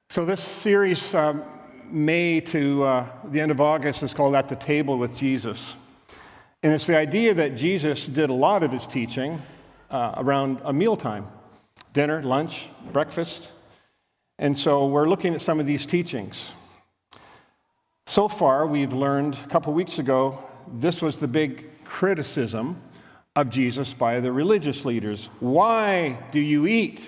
So this series, May to the end of August, is called At the Table with Jesus. And it's the idea that Jesus did a lot of his teaching around a mealtime, dinner, lunch, breakfast. And so we're looking at some of these teachings. So far, we've learned a couple weeks ago, this was the big criticism of Jesus by the religious leaders. Why do you eat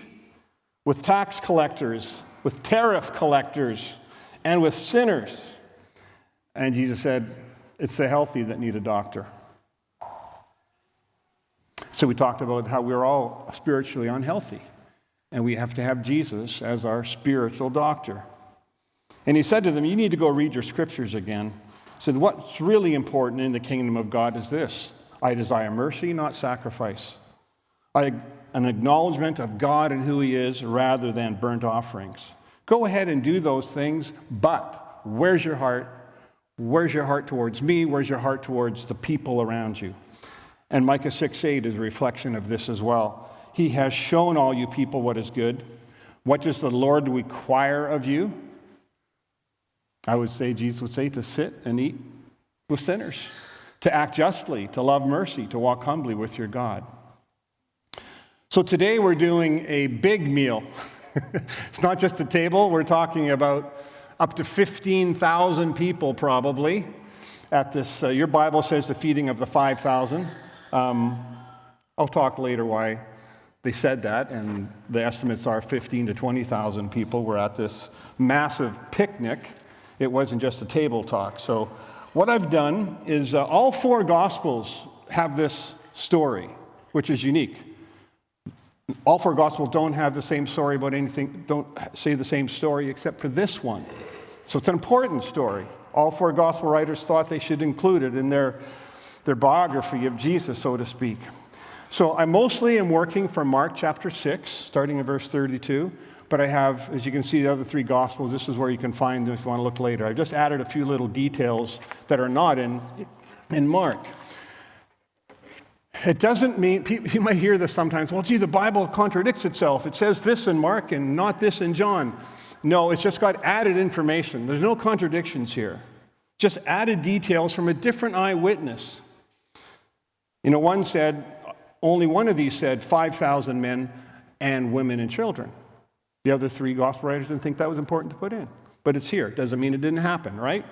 with tax collectors, with tariff collectors, and with sinners? And Jesus said, it's the healthy that need a doctor. So we talked about how we're all spiritually unhealthy, and we have to have Jesus as our spiritual doctor. And he said to them, you need to go read your scriptures again. He said, what's really important in the kingdom of God is this: I desire mercy, not sacrifice. An acknowledgement of God and who he is rather than burnt offerings. Go ahead and do those things, but where's your heart? Where's your heart towards me? Where's your heart towards the people around you? And Micah 6:8 is a reflection of this as well. He has shown all you people what is good. What does the Lord require of you? I would say, Jesus would say, to sit and eat with sinners, to act justly, to love mercy, to walk humbly with your God. So today we're doing a big meal. It's not just a table. We're talking about up to 15,000 people probably at this. Your Bible says the feeding of the 5,000. I'll talk later why they said that, and the estimates are 15 to 20,000 people were at this massive picnic. It wasn't just a table talk. So what I've done is all four Gospels have this story, which is unique. All four Gospels don't have the same story about anything, don't say the same story except for this one. So it's an important story. All four Gospel writers thought they should include it in their biography of Jesus, so to speak. So I mostly am working from Mark chapter 6, starting in verse 32. But I have, as you can see, the other three Gospels. This is where you can find them if you want to look later. I've just added a few little details that are not in Mark. It doesn't mean, you might hear this sometimes, well, gee, the Bible contradicts itself. It says this in Mark and not this in John. No, it's just got added information. There's no contradictions here. Just added details from a different eyewitness. You know, only one of these said 5,000 men and women and children. The other three Gospel writers didn't think that was important to put in. But it's here. It doesn't mean it didn't happen, right?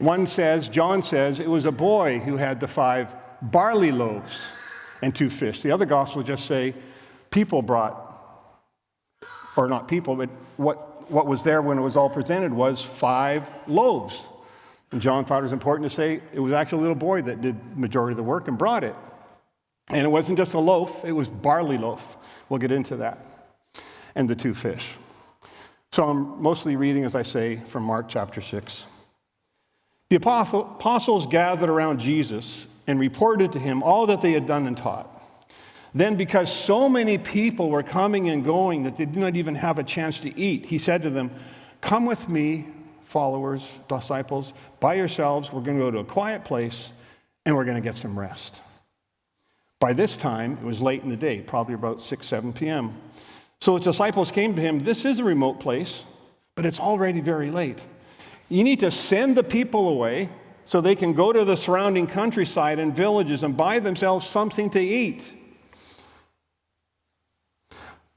John says, it was a boy who had the 5 barley loaves and 2 fish. The other Gospel just say people brought, or not people, but what was there when it was all presented was 5 loaves. And John thought it was important to say it was actually a little boy that did the majority of the work and brought it. And it wasn't just a loaf, it was barley loaf. We'll get into that. And the 2 fish. So I'm mostly reading, as I say, from Mark chapter 6. The apostles gathered around Jesus and reported to him all that they had done and taught. Then, because so many people were coming and going that they did not even have a chance to eat, he said to them, come with me, followers, disciples, by yourselves. We're going to go to a quiet place and we're going to get some rest. By this time, it was late in the day, probably about 6, 7 p.m. So his disciples came to him, this is a remote place, but it's already very late. You need to send the people away so they can go to the surrounding countryside and villages and buy themselves something to eat.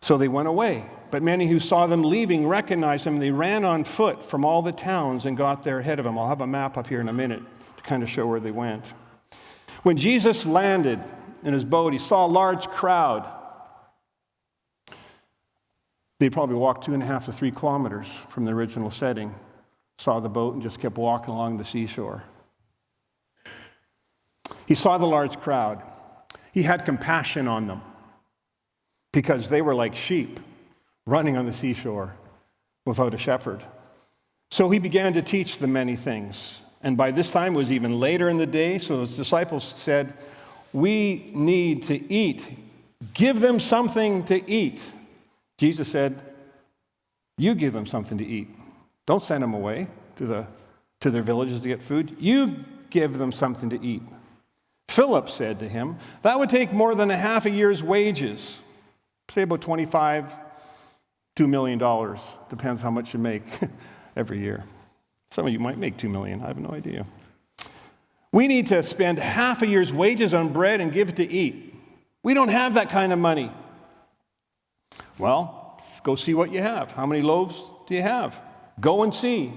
So they went away. But many who saw them leaving recognized them. They ran on foot from all the towns and got there ahead of them. I'll have a map up here in a minute to kind of show where they went. When Jesus landed in his boat, he saw a large crowd. They probably walked 2.5 to 3 kilometers from the original setting, saw the boat, and just kept walking along the seashore. He saw the large crowd. He had compassion on them because they were like sheep running on the seashore without a shepherd. So he began to teach them many things. And by this time, it was even later in the day, so his disciples said, we need to eat. Give them something to eat. Jesus said, you give them something to eat. Don't send them away to their villages to get food. You give them something to eat. Philip said to him, that would take more than a half a year's wages, say about $25,000 $2 million. Depends how much you make every year. Some of you might make $2 million. I have no idea. We need to spend half a year's wages on bread and give it to eat. We don't have that kind of money. Well, go see what you have. How many loaves do you have? Go and see.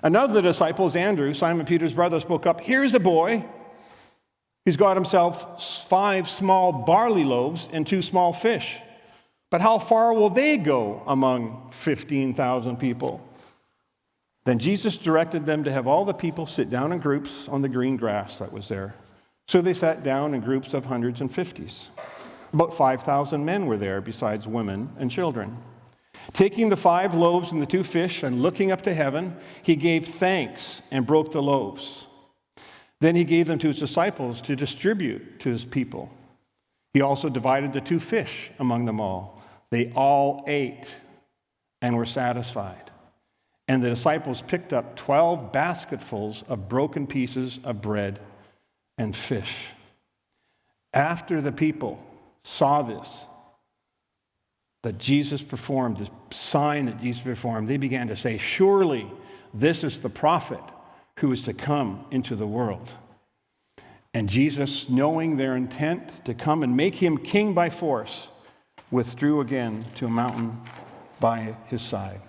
Another of the disciples, Andrew, Simon Peter's brother, spoke up. Here's a boy. He's got himself 5 small barley loaves and 2 small fish. But how far will they go among 15,000 people? Then Jesus directed them to have all the people sit down in groups on the green grass that was there. So they sat down in groups of hundreds and fifties. About 5,000 men were there, besides women and children. Taking the 5 loaves and the 2 fish and looking up to heaven, he gave thanks and broke the loaves. Then he gave them to his disciples to distribute to his people. He also divided the 2 fish among them all. They all ate and were satisfied. And the disciples picked up 12 basketfuls of broken pieces of bread and fish. After the people saw this, that Jesus performed, the sign that Jesus performed, they began to say, surely this is the prophet who is to come into the world. And Jesus, knowing their intent to come and make him king by force, withdrew again to a mountain by his side.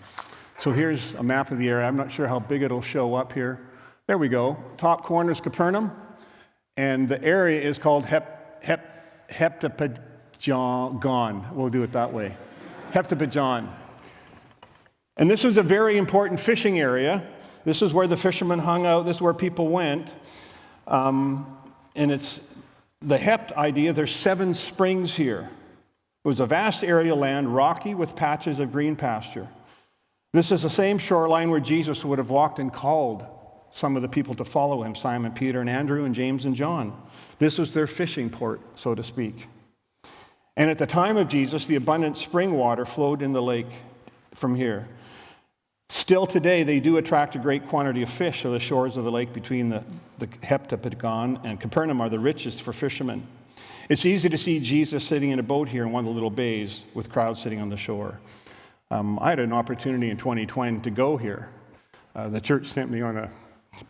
So here's a map of the area. I'm not sure how big it'll show up here. There we go. Top corner is Capernaum, and the area is called Heptapagon. We'll do it that way. Heptapagon. And this is a very important fishing area. This is where the fishermen hung out. This is where people went. And it's the Hept idea. There's 7 springs here. It was a vast area of land, rocky with patches of green pasture. This is the same shoreline where Jesus would have walked and called some of the people to follow him, Simon, Peter, and Andrew, and James, and John. This was their fishing port, so to speak. And at the time of Jesus, the abundant spring water flowed in the lake from here. Still today, they do attract a great quantity of fish, so the shores of the lake between the Heptapagon and Capernaum are the richest for fishermen. It's easy to see Jesus sitting in a boat here in one of the little bays with crowds sitting on the shore. I had an opportunity in 2020 to go here. The church sent me on a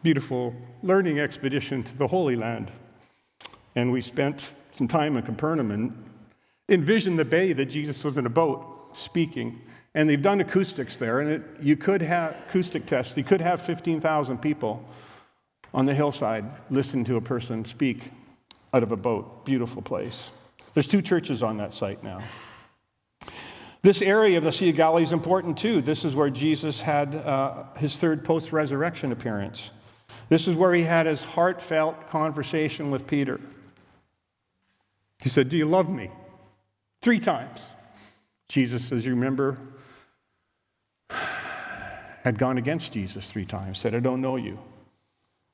beautiful learning expedition to the Holy Land. And we spent some time in Capernaum and envisioned the bay that Jesus was in a boat speaking. And they've done acoustics there, and you could have acoustic tests. You could have 15,000 people on the hillside listen to a person speak out of a boat. Beautiful place. There's 2 churches on that site now. This area of the Sea of Galilee is important too. This is where Jesus had his 3rd post-resurrection appearance. This is where he had his heartfelt conversation with Peter. He said, "Do you love me?" 3 times. Jesus, as you remember, had gone against Jesus 3 times, said, "I don't know you."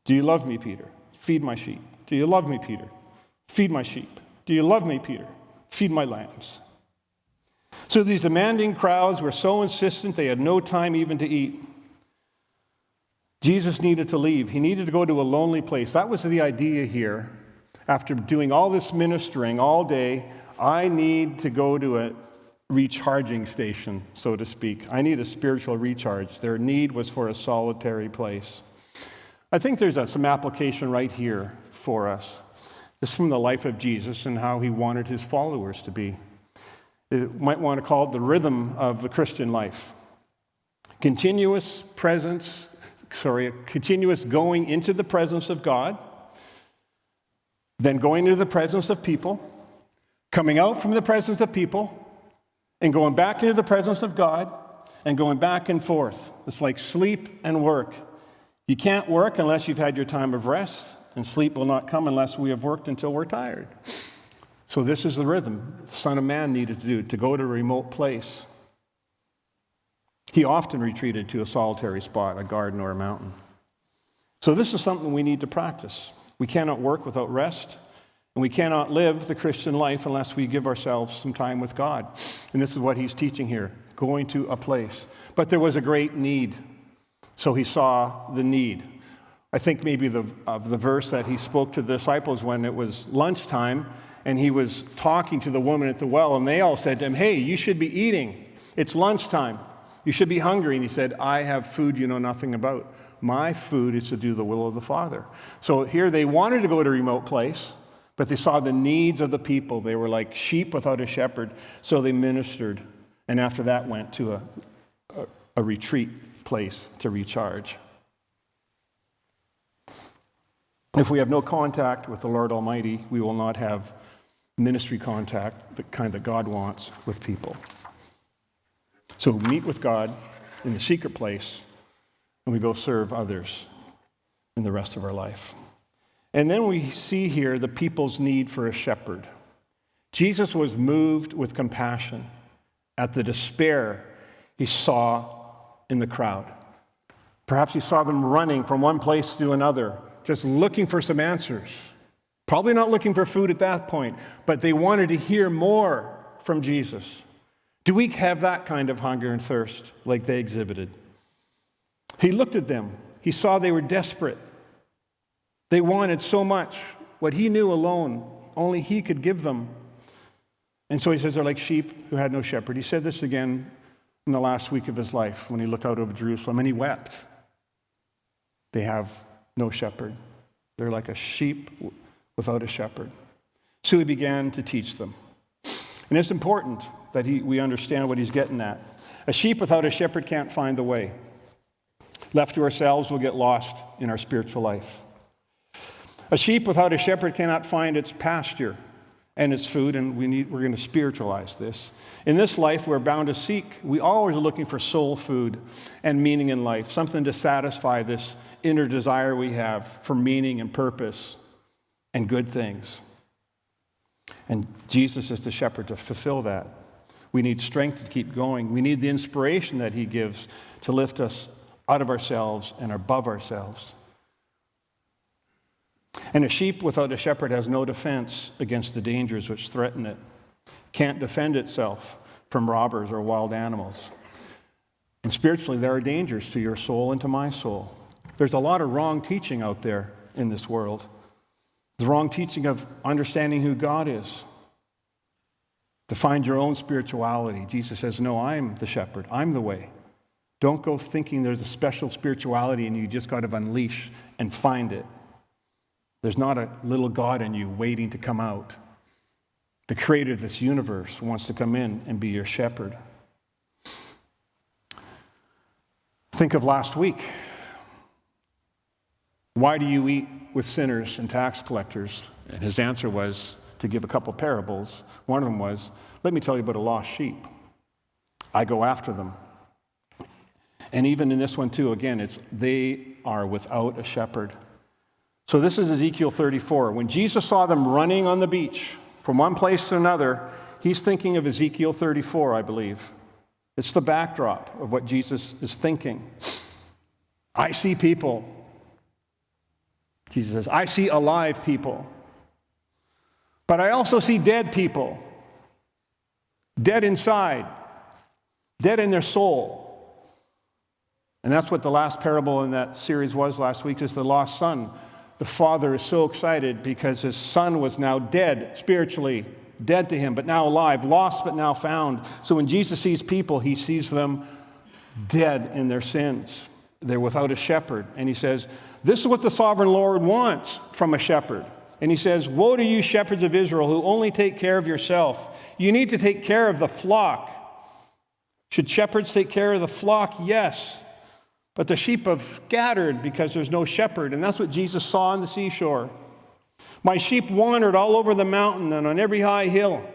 "Do you love me, Peter? Feed my sheep." "Do you love me, Peter? Feed my sheep." "Do you love me, Peter? Feed my lambs." So these demanding crowds were so insistent they had no time even to eat. Jesus needed to leave. He needed to go to a lonely place. That was the idea here. After doing all this ministering all day, I need to go to a recharging station, so to speak. I need a spiritual recharge. Their need was for a solitary place. I think there's some application right here for us. It's from the life of Jesus and how he wanted his followers to be. You might want to call it the rhythm of the Christian life. Continuous going into the presence of God, then going into the presence of people, coming out from the presence of people, and going back into the presence of God, and going back and forth. It's like sleep and work. You can't work unless you've had your time of rest, and sleep will not come unless we have worked until we're tired. So this is the rhythm the Son of Man needed to do, to go to a remote place. He often retreated to a solitary spot, a garden or a mountain. So this is something we need to practice. We cannot work without rest, and we cannot live the Christian life unless we give ourselves some time with God. And this is what he's teaching here, going to a place. But there was a great need, so he saw the need. I think maybe of the verse that he spoke to the disciples when it was lunchtime, and he was talking to the woman at the well, and they all said to him, "Hey, you should be eating." It's lunchtime. You should be hungry. And he said, I have food you know nothing about. My food is to do the will of the Father. So here they wanted to go to a remote place, but they saw the needs of the people. They were like sheep without a shepherd, so they ministered. And after that went to a retreat place to recharge. If we have no contact with the Lord Almighty, we will not have ministry contact, the kind that God wants with people. So we meet with God in the secret place, and we go serve others in the rest of our life. And then we see here the people's need for a shepherd. Jesus was moved with compassion at the despair he saw in the crowd. Perhaps he saw them running from one place to another, just looking for some answers. Probably not looking for food at that point, but they wanted to hear more from Jesus. Do we have that kind of hunger and thirst like they exhibited? He looked at them. He saw they were desperate. They wanted so much. What he knew alone, only he could give them. And so he says they're like sheep who had no shepherd. He said this again in the last week of his life when he looked out over Jerusalem, and he wept. They have no shepherd. They're like a sheep without a shepherd. So he began to teach them. And it's important that we understand what he's getting at. A sheep without a shepherd can't find the way. Left to ourselves, we'll get lost in our spiritual life. A sheep without a shepherd cannot find its pasture and its food, and we're going to spiritualize this. In this life, we're bound to seek. We always are looking for soul food and meaning in life, something to satisfy this inner desire we have for meaning and purpose and good things. And Jesus is the shepherd to fulfill that. We need strength to keep going. We need the inspiration that he gives to lift us out of ourselves and above ourselves. And a sheep without a shepherd has no defense against the dangers which threaten it. Can't defend itself from robbers or wild animals. And spiritually, there are dangers to your soul and to my soul. There's a lot of wrong teaching out there in this world. The wrong teaching of understanding who God is. To find your own spirituality. Jesus says, no, I'm the shepherd. I'm the way. Don't go thinking there's a special spirituality and you just got to unleash and find it. There's not a little God in you waiting to come out. The creator of this universe wants to come in and be your shepherd. Think of last week. Why do you eat with sinners and tax collectors? And his answer was to give a couple parables. One of them was, let me tell you about a lost sheep. I go after them. And even in this one too, again, they are without a shepherd. So this is Ezekiel 34. When Jesus saw them running on the beach from one place to another, he's thinking of Ezekiel 34, I believe. It's the backdrop of what Jesus is thinking. I see people. Jesus says, I see alive people. But I also see dead people. Dead inside. Dead in their soul. And that's what the last parable in that series was last week, is the lost son. The father is so excited because his son was now dead, spiritually dead to him, but now alive, lost but now found. So when Jesus sees people, he sees them dead in their sins. They're without a shepherd. And he says, this is what the sovereign Lord wants from a shepherd. And he says, woe to you shepherds of Israel who only take care of yourself. You need to take care of the flock. Should shepherds take care of the flock? Yes. But the sheep have scattered because there's no shepherd. And that's what Jesus saw on the seashore. My sheep wandered all over the mountain and on every high hill,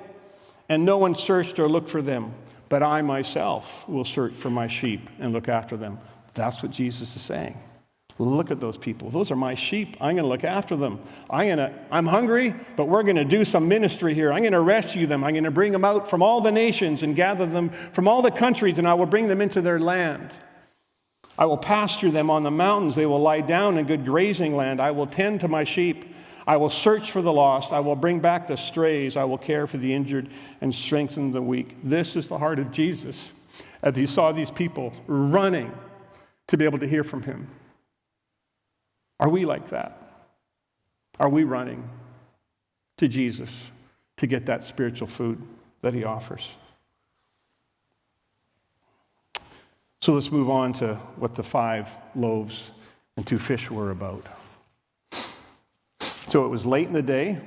and no one searched or looked for them. But I myself will search for my sheep and look after them. That's what Jesus is saying. Look at those people. Those are my sheep. I'm going to look after them. I'm hungry, but we're going to do some ministry here. I'm going to rescue them. I'm going to bring them out from all the nations and gather them from all the countries, and I will bring them into their land. I will pasture them on the mountains. They will lie down in good grazing land. I will tend to my sheep. I will search for the lost. I will bring back the strays. I will care for the injured and strengthen the weak. This is the heart of Jesus as he saw these people running to be able to hear from him. Are we like that? Are we running to Jesus to get that spiritual food that he offers? So let's move on to what the 5 loaves and 2 fish were about. So it was late in the day.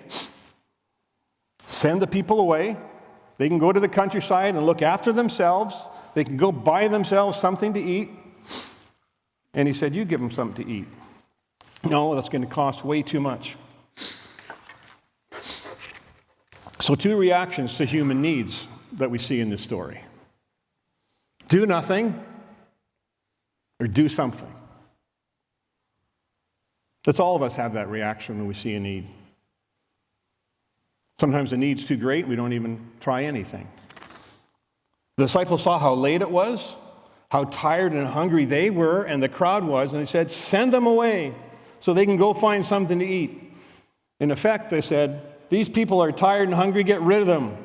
Send the people away. They can go to the countryside and look after themselves. They can go buy themselves something to eat. And he said, you give them something to eat. No, that's going to cost way too much. So 2 reactions to human needs that we see in this story. Do nothing or do something. That's all of us have that reaction when we see a need. Sometimes the need's too great, we don't even try anything. The disciples saw how late it was, how tired and hungry they were and the crowd was, and they said, send them away so they can go find something to eat. In effect, they said, these people are tired and hungry, get rid of them.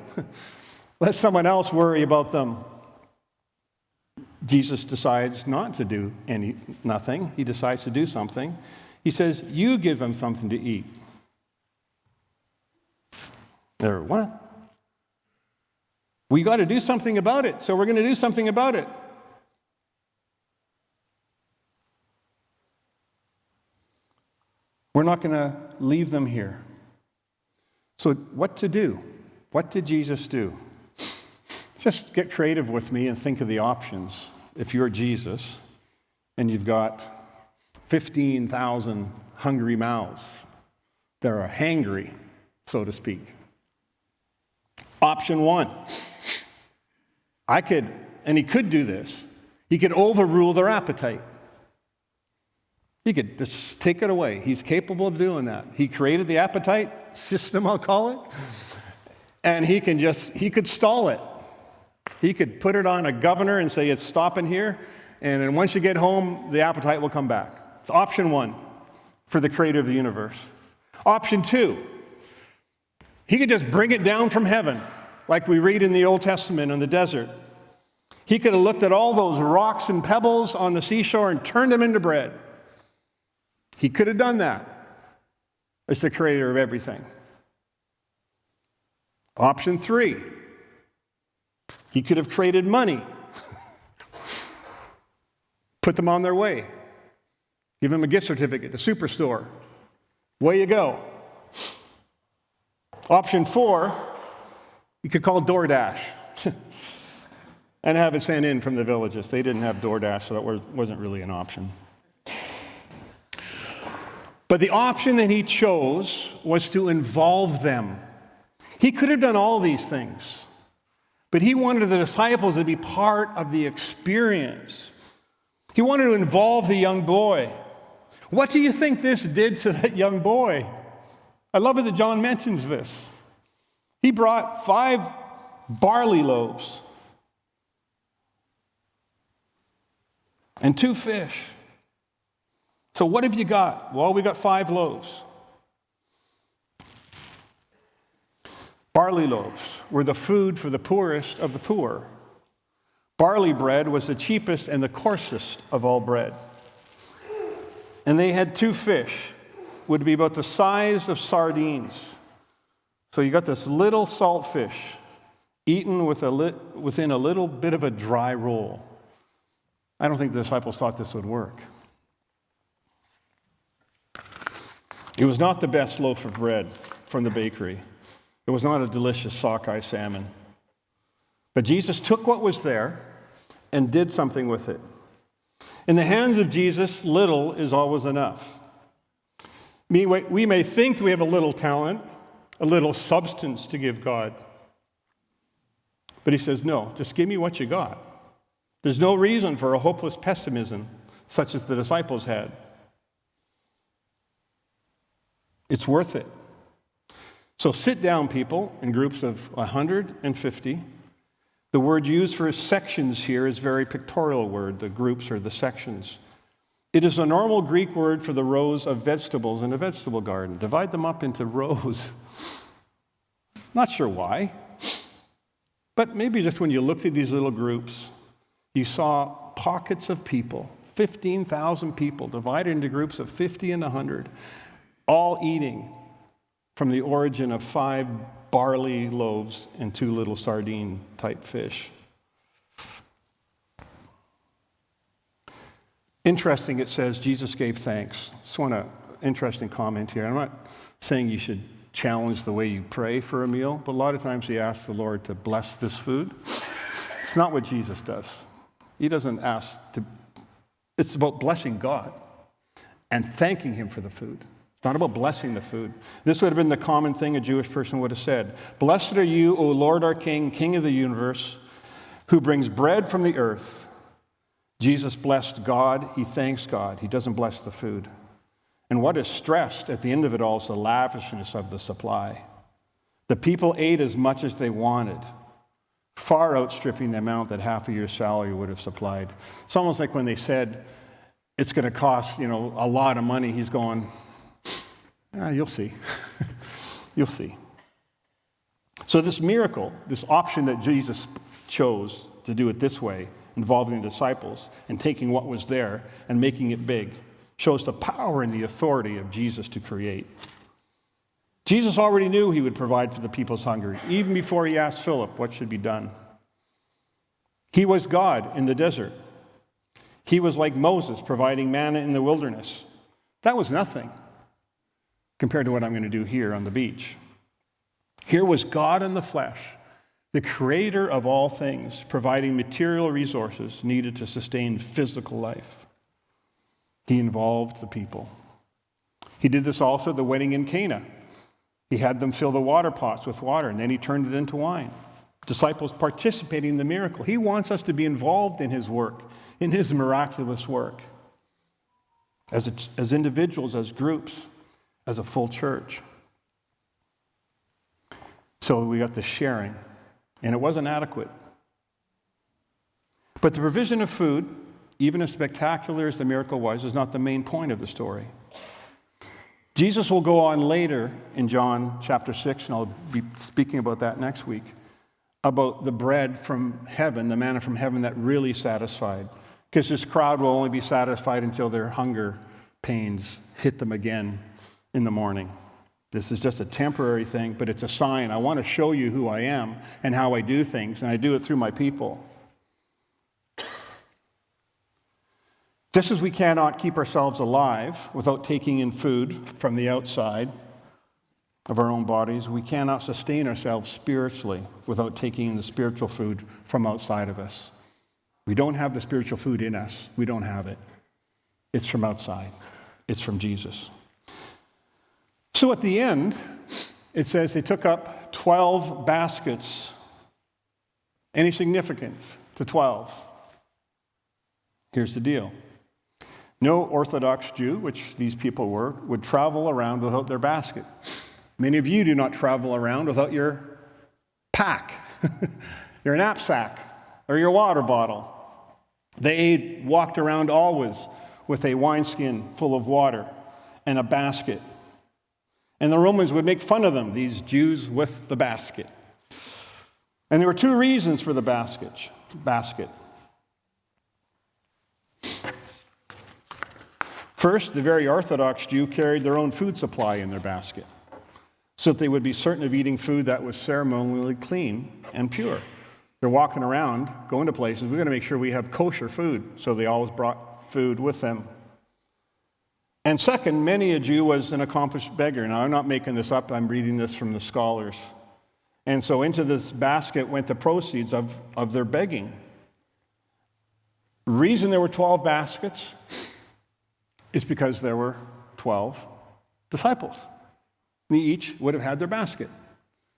Let someone else worry about them. Jesus decides not to do nothing. He decides to do something. He says, you give them something to eat. They're, what? We got to do something about it, so we're going to do something about it. We're not going to leave them here. So what to do? What did Jesus do? Just get creative with me and think of the options. If you're Jesus and you've got 15,000 hungry mouths that are hangry, so to speak. Option 1, he could do this, he could overrule their appetite. He could just take it away. He's capable of doing that. He created the appetite system, I'll call it, and he could stall it. He could put it on a governor and say, it's stopping here, and then once you get home, the appetite will come back. It's option 1 for the creator of the universe. Option 2, he could just bring it down from heaven, like we read in the Old Testament in the desert. He could have looked at all those rocks and pebbles on the seashore and turned them into bread. He could have done that as the creator of everything. Option 3, he could have created money, put them on their way, give them a gift certificate to Superstore. Way you go. Option 4, you could call DoorDash and have it sent in from the villages. They didn't have DoorDash, so that wasn't really an option. But the option that he chose was to involve them. He could have done all these things, but he wanted the disciples to be part of the experience. He wanted to involve the young boy. What do you think this did to that young boy? I love it that John mentions this. He brought 5 barley loaves and 2 fish. So what have you got? Well, we got 5 loaves. Barley loaves were the food for the poorest of the poor. Barley bread was the cheapest and the coarsest of all bread. And they had 2 fish, would be about the size of sardines. So you got this little salt fish eaten within a little bit of a dry roll. I don't think the disciples thought this would work. It was not the best loaf of bread from the bakery. It was not a delicious sockeye salmon. But Jesus took what was there and did something with it. In the hands of Jesus, little is always enough. We may think we have a little talent, a little substance to give God. But he says, no, just give me what you got. There's no reason for a hopeless pessimism such as the disciples had. It's worth it. So sit down, people, in groups of 150. The word used for sections here is a very pictorial word, the groups or the sections. It is a normal Greek word for the rows of vegetables in a vegetable garden. Divide them up into rows. Not sure why, but maybe just when you looked at these little groups, you saw pockets of people, 15,000 people divided into groups of 50 and 100, all eating from the origin of 5 barley loaves and 2 little sardine-type fish. Interesting, it says Jesus gave thanks. Just want an interesting comment here. I'm not saying you should challenge the way you pray for a meal, but a lot of times we ask the Lord to bless this food. It's not what Jesus does. He doesn't ask to, it's about blessing God and thanking him for the food. It's not about blessing the food. This would have been the common thing a Jewish person would have said. Blessed are you, O Lord our King, King of the universe, who brings bread from the earth. Jesus blessed God. He thanks God. He doesn't bless the food. And what is stressed at the end of it all is the lavishness of the supply. The people ate as much as they wanted, far outstripping the amount that half a year's salary would have supplied. It's almost like when they said it's going to cost, a lot of money. He's going, you'll see. You'll see. So this miracle, this option that Jesus chose to do it this way, involving the disciples and taking what was there and making it big, shows the power and the authority of Jesus to create. Jesus already knew he would provide for the people's hunger, even before he asked Philip what should be done. He was God in the desert. He was like Moses providing manna in the wilderness. That was nothing compared to what I'm going to do here on the beach. Here was God in the flesh, the creator of all things, providing material resources needed to sustain physical life. He involved the people. He did this also at the wedding in Cana. He had them fill the water pots with water, and then he turned it into wine. Disciples participating in the miracle. He wants us to be involved in his work, in his miraculous work, as individuals, as groups, as a full church. So we got the sharing. And it wasn't adequate. But the provision of food, even as spectacular as the miracle was, is not the main point of the story. Jesus will go on later in John chapter 6, and I'll be speaking about that next week, about the bread from heaven, the manna from heaven that really satisfied. Because this crowd will only be satisfied until their hunger pains hit them again in the morning. This is just a temporary thing, but it's a sign. I want to show you who I am and how I do things, and I do it through my people. Just as we cannot keep ourselves alive without taking in food from the outside of our own bodies, we cannot sustain ourselves spiritually without taking in the spiritual food from outside of us. We don't have the spiritual food in us. We don't have it. It's from outside. It's from Jesus. So at the end, it says they took up 12 baskets. Any significance to 12? Here's the deal. No Orthodox Jew, which these people were, would travel around without their basket. Many of you do not travel around without your pack, your knapsack, or your water bottle. They walked around always with a wineskin full of water and a basket. And the Romans would make fun of them, these Jews with the basket. And there were two reasons for the basket. First, the very Orthodox Jew carried their own food supply in their basket, so that they would be certain of eating food that was ceremonially clean and pure. They're walking around, going to places, we're going to make sure we have kosher food, so they always brought food with them. And second, many a Jew was an accomplished beggar. Now, I'm not making this up. I'm reading this from the scholars. And so into this basket went the proceeds of their begging. The reason there were 12 baskets is because there were 12 disciples. They each would have had their basket.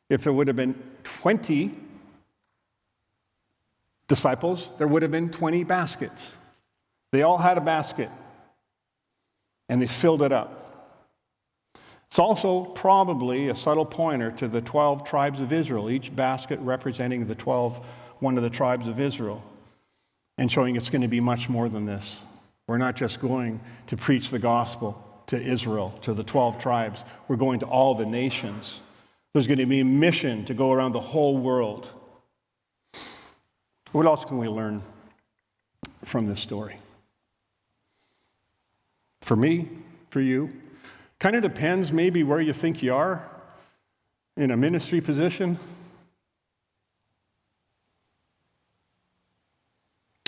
If there would have been 20 disciples, there would have been 20 baskets. They all had a basket. And they filled it up. It's also probably a subtle pointer to the 12 tribes of Israel, each basket representing one of the tribes of Israel, and showing it's going to be much more than this. We're not just going to preach the gospel to Israel, to the 12 tribes. We're going to all the nations. There's going to be a mission to go around the whole world. What else can we learn from this story? For me, for you, kind of depends maybe where you think you are in a ministry position.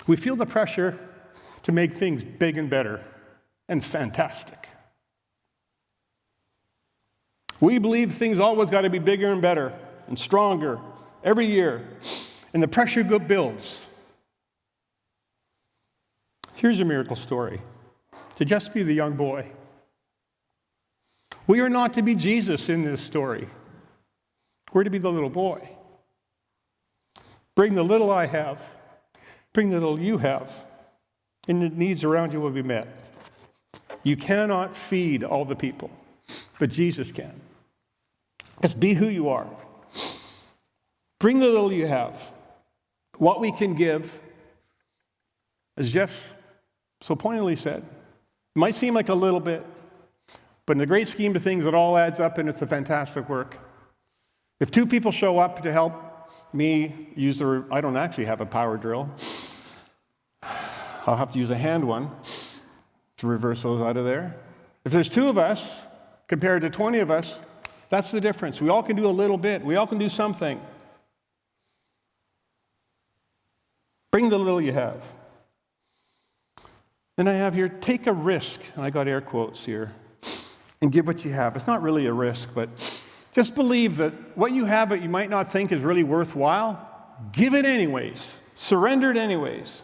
We feel the pressure to make things big and better and fantastic. We believe things always got to be bigger and better and stronger every year, and the pressure builds. Here's a miracle story. To just be the young boy. We are not to be Jesus in this story. We're to be the little boy. Bring the little I have. Bring the little you have. And the needs around you will be met. You cannot feed all the people, but Jesus can. Just be who you are. Bring the little you have. What we can give, as Jeff so pointedly said, it might seem like a little bit, but in the great scheme of things, it all adds up and it's a fantastic work. If 2 people show up to help me use I don't actually have a power drill. I'll have to use a hand one to reverse those out of there. If there's 2 of us compared to 20 of us, that's the difference. We all can do a little bit. We all can do something. Bring the little you have. Then I have here, take a risk, and I got air quotes here, and give what you have. It's not really a risk, but just believe that what you have that you might not think is really worthwhile, give it anyways. Surrender it anyways.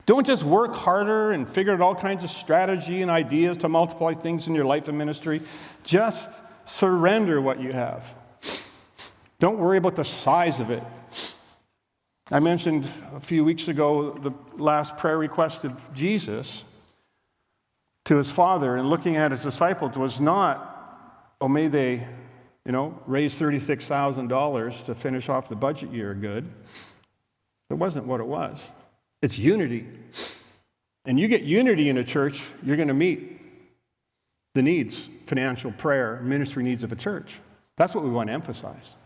Don't just work harder and figure out all kinds of strategy and ideas to multiply things in your life and ministry. Just surrender what you have. Don't worry about the size of it. I mentioned a few weeks ago the last prayer request of Jesus to his Father, and looking at his disciples was not, oh, may they, raise $36,000 to finish off the budget year good. It wasn't what it was. It's unity. And you get unity in a church, you're going to meet the needs, financial, prayer, ministry needs of a church. That's what we want to emphasize.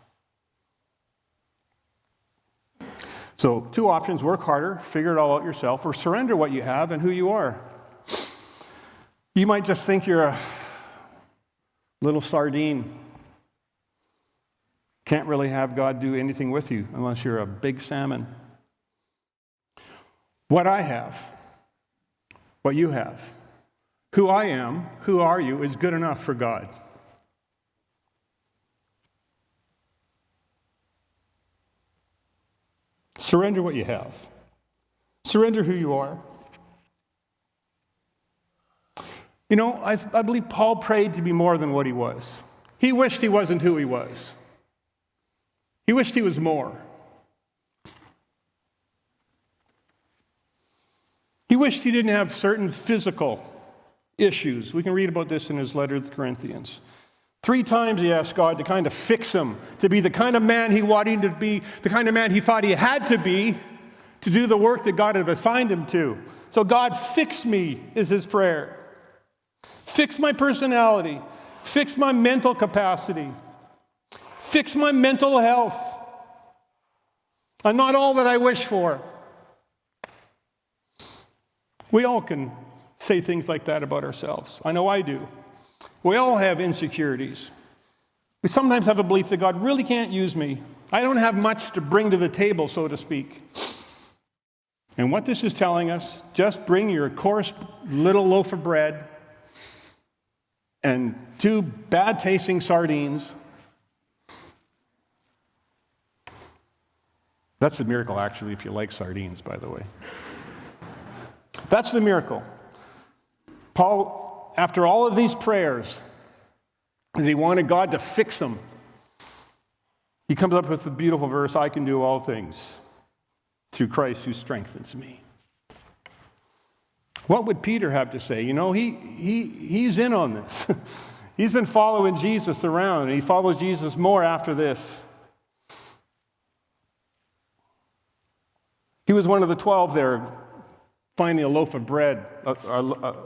So 2 options: work harder, figure it all out yourself, or surrender what you have and who you are. You might just think you're a little sardine. Can't really have God do anything with you unless you're a big salmon. What I have, what you have, who I am, who are you, is good enough for God. Surrender what you have. Surrender who you are. I believe Paul prayed to be more than what he was. He wished he wasn't who he was. He wished he was more. He wished he didn't have certain physical issues. We can read about this in his letter to the Corinthians. 3 times he asked God to kind of fix him, to be the kind of man he wanted him to be, the kind of man he thought he had to be, to do the work that God had assigned him to. So God, fix me, is his prayer. Fix my personality. Fix my mental capacity. Fix my mental health. I'm not all that I wish for. We all can say things like that about ourselves. I know I do. We all have insecurities. We sometimes have a belief that God really can't use me. I don't have much to bring to the table, so to speak. And what this is telling us, just bring your coarse little loaf of bread and 2 bad-tasting sardines. That's a miracle, actually, if you like sardines, by the way. That's the miracle. Paul, after all of these prayers, and he wanted God to fix him, he comes up with the beautiful verse, I can do all things through Christ who strengthens me. What would Peter have to say? He's in on this. He's been following Jesus around, and he follows Jesus more after this. He was one of the 12 there, finding a loaf of bread,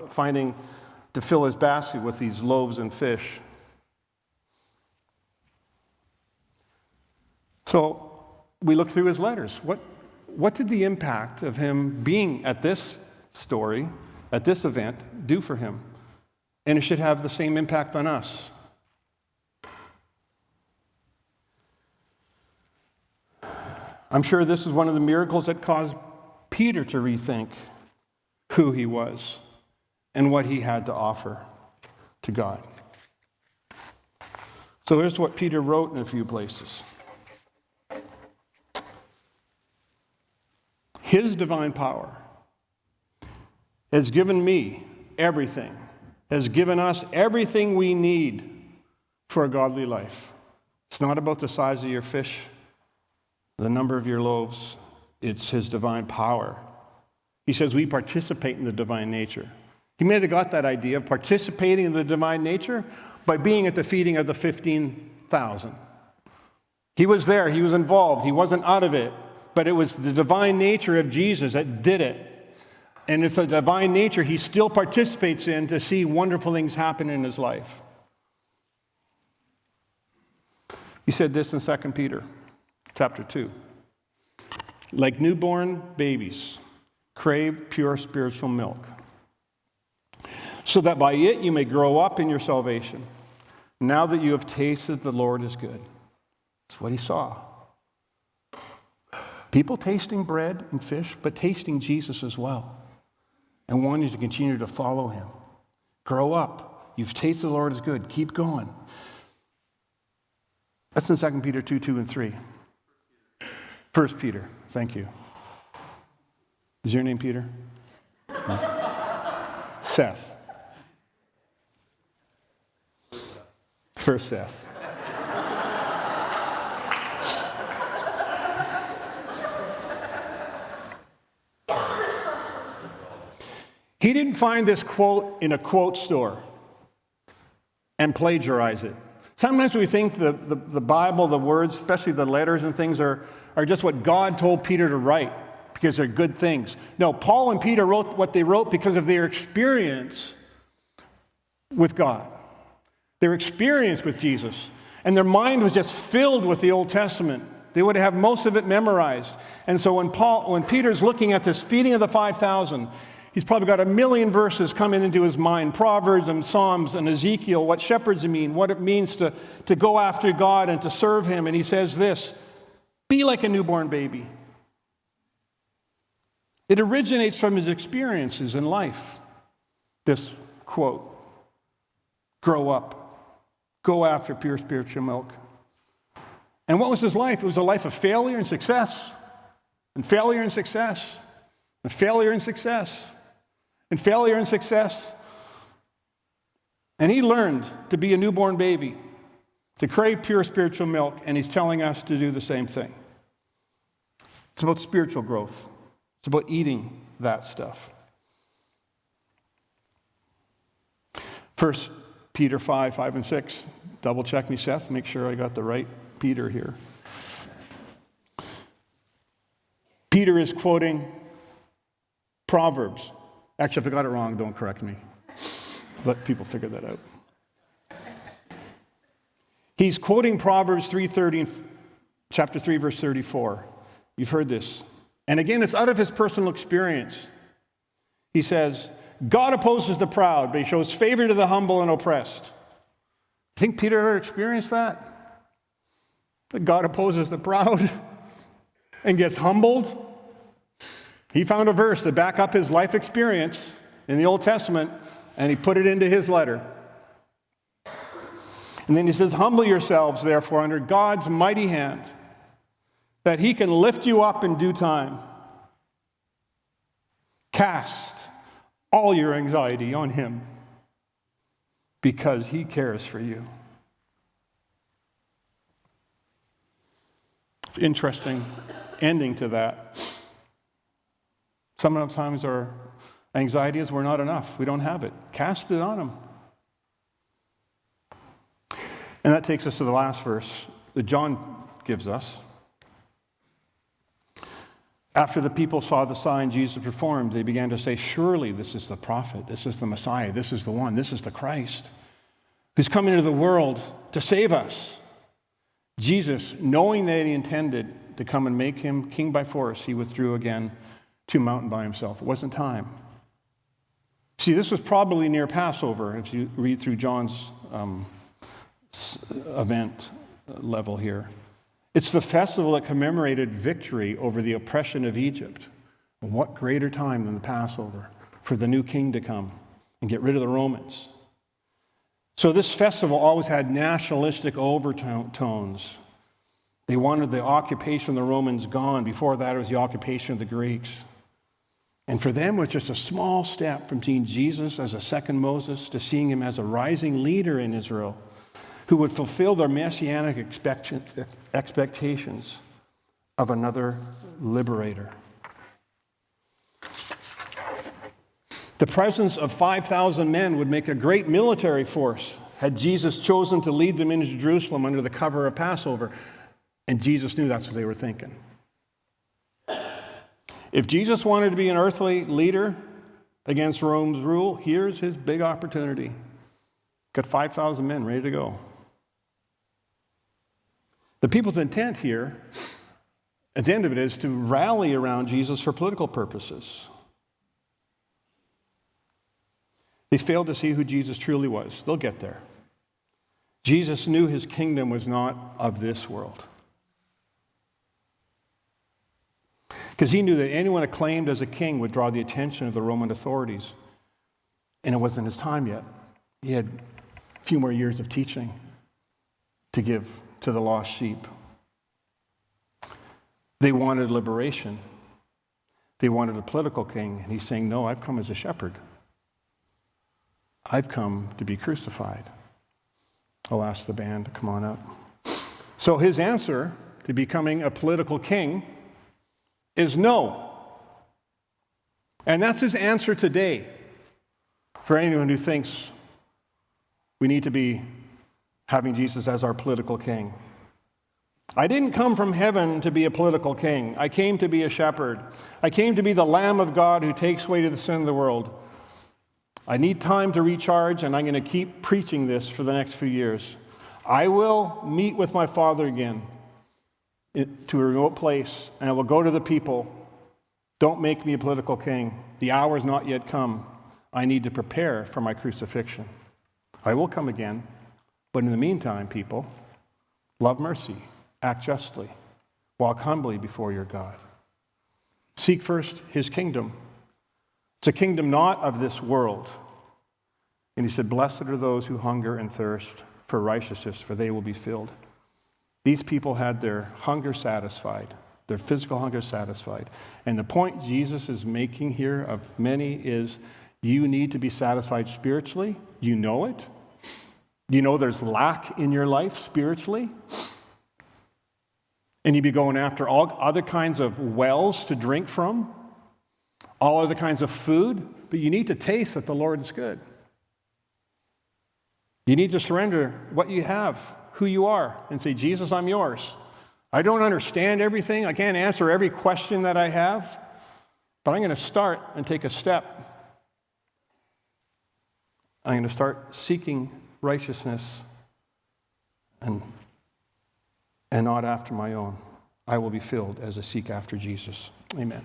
finding to fill his basket with these loaves and fish. So we look through his letters. What did the impact of him being at this story, at this event, do for him? And it should have the same impact on us. I'm sure this is one of the miracles that caused Peter to rethink. who he was and what he had to offer to God. So here's what Peter wrote in a few places. His divine power has given me everything, has given us everything we need for a godly life. It's not about the size of your fish, the number of your loaves. It's his divine power. He says we participate in the divine nature. He may have got that idea of participating in the divine nature by being at the feeding of the 15,000. He was there. He was involved. He wasn't out of it. But it was the divine nature of Jesus that did it. And it's the divine nature he still participates in to see wonderful things happen in his life. He said this in 2 Peter chapter 2. Like newborn babies, crave pure spiritual milk, so that by it you may grow up in your salvation, now that you have tasted the Lord is good. That's what he saw. People tasting bread and fish, but tasting Jesus as well, and wanting to continue to follow him. Grow up. You've tasted the Lord is good. Keep going. That's in 2 Peter 2, 2 and 3. 1 Peter. Thank you. Is your name Peter? No. Seth. First Seth. He didn't find this quote in a quote store and plagiarize it. Sometimes we think the Bible, the words, especially the letters and things, are just what God told Peter to write because they're good things. No, Paul and Peter wrote what they wrote because of their experience with God, their experience with Jesus. And their mind was just filled with the Old Testament. They would have most of it memorized. And so when Peter's looking at this feeding of the 5,000, he's probably got 1,000,000 verses coming into his mind, Proverbs and Psalms and Ezekiel, what shepherds mean, what it means to go after God and to serve him. And he says this, be like a newborn baby. It originates from his experiences in life. This quote, grow up, go after pure spiritual milk. And what was his life? It was a life of failure and success, and failure and success, and failure and success, and failure and success. And he learned to be a newborn baby, to crave pure spiritual milk, and he's telling us to do the same thing. It's about spiritual growth. It's about eating that stuff. 1 Peter 5, 5 and 6. Double check me, Seth. Make sure I got the right Peter here. Peter is quoting Proverbs. Actually, if I got it wrong, don't correct me. Let people figure that out. He's quoting Proverbs 3:30, chapter 3, verse 34. You've heard this. And again, it's out of his personal experience. He says, God opposes the proud, but he shows favor to the humble and oppressed. Think Peter ever experienced that? That God opposes the proud and gets humbled? He found a verse to back up his life experience in the Old Testament, and he put it into his letter. And then he says, humble yourselves, therefore, under God's mighty hand, that he can lift you up in due time. Cast all your anxiety on him, because he cares for you. It's an interesting ending to that. Sometimes our anxiety is we're not enough. We don't have it. Cast it on him. And that takes us to the last verse that John gives us. After the people saw the sign Jesus performed, they began to say, surely this is the prophet, this is the Messiah, this is the one, this is the Christ, who's coming into the world to save us. Jesus, knowing that he intended to come and make him king by force, he withdrew again to a mountain by himself. It wasn't time. See, this was probably near Passover, if you read through John's event level here. It's the festival that commemorated victory over the oppression of Egypt. And what greater time than the Passover for the new king to come and get rid of the Romans. So this festival always had nationalistic overtones. They wanted the occupation of the Romans gone. Before that, it was the occupation of the Greeks. And for them, it was just a small step from seeing Jesus as a second Moses to seeing him as a rising leader in Israel who would fulfill their messianic expectations of another liberator. The presence of 5,000 men would make a great military force had Jesus chosen to lead them into Jerusalem under the cover of Passover. And Jesus knew that's what they were thinking. If Jesus wanted to be an earthly leader against Rome's rule, here's his big opportunity. Got 5,000 men ready to go. The people's intent here, at the end of it, is to rally around Jesus for political purposes. They failed to see who Jesus truly was. They'll get there. Jesus knew his kingdom was not of this world. Because he knew that anyone acclaimed as a king would draw the attention of the Roman authorities. And it wasn't his time yet. He had a few more years of teaching to give to the lost sheep. They wanted liberation. They wanted a political king. And he's saying, no, I've come as a shepherd. I've come to be crucified. I'll ask the band to come on up. So his answer to becoming a political king is no. And that's his answer today for anyone who thinks we need to be having Jesus as our political king. I didn't come from heaven to be a political king. I came to be a shepherd. I came to be the Lamb of God who takes away the sin of the world. I need time to recharge, and I'm going to keep preaching this for the next few years. I will meet with my Father again to a remote place, and I will go to the people. Don't make me a political king. The hour has not yet come. I need to prepare for my crucifixion. I will come again, but in the meantime, people, love mercy, act justly, walk humbly before your God. Seek first his kingdom. It's a kingdom not of this world. And he said, blessed are those who hunger and thirst for righteousness, for they will be filled. These people had their hunger satisfied, their physical hunger satisfied. And the point Jesus is making here of many is you need to be satisfied spiritually. You know it. You know there's lack in your life spiritually. And you'd be going after all other kinds of wells to drink from, all other kinds of food, but you need to taste that the Lord is good. You need to surrender what you have, who you are, and say, Jesus, I'm yours. I don't understand everything. I can't answer every question that I have, but I'm going to start and take a step. I'm going to start seeking righteousness and not after my own. I will be filled as I seek after Jesus. Amen.